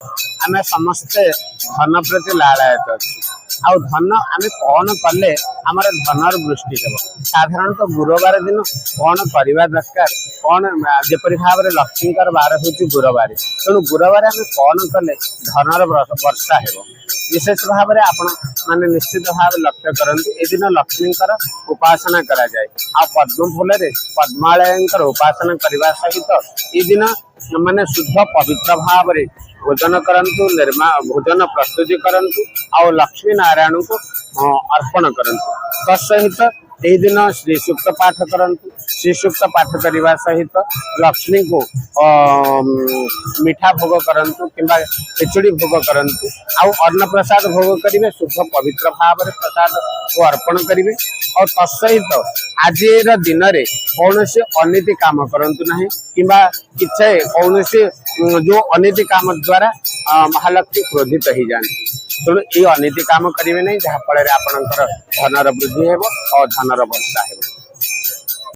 आम समस्ते धन प्रति लालायत अच्छे आउ धन आम कौन कले आम धनर वृष्टि हो साधारणतः गुरुवार दिन कौन करवा दरकार कौन जपरी भाव में लक्ष्मी बार हूँ गुरुवार तेणु गुरुवार आम कौन कले धनर वर्षा हो विशेष भाव में आपण माने निश्चित भाव लक्ष्य करते ए दिन लक्ष्मी उपासना करा जाए आ पद्म फूल पद्मालय उपासना करने सहित ये दिन माने शुद्ध पवित्र भाव में भोजन करंतु भोजन प्रस्तुति करंतु और लक्ष्मी नारायण को अर्पण करंतु तत्सहित यही दिन श्री सूक्त पाठ करंतु श्री सूक्त पाठ करने सहित लक्ष्मी को मीठा भोग करंतु किंबा खिचड़ी भोग करंतु आउ अन्न प्रसाद भोग करेंगे शुद्ध पवित्र भाव में प्रसाद को अर्पण करेंगे और तत्सहित आज दिन में कौन से अनीति काम करंतु नहीं किंबा किसी कौन से जो अनीति काम द्वारा महालक्ष्मी क्रोधित हो जाती तेणु ये अनीति काम करेंगे नहीं जहाँफल आपणकर धनर वृद्धि हो और धनर वर्षा हो।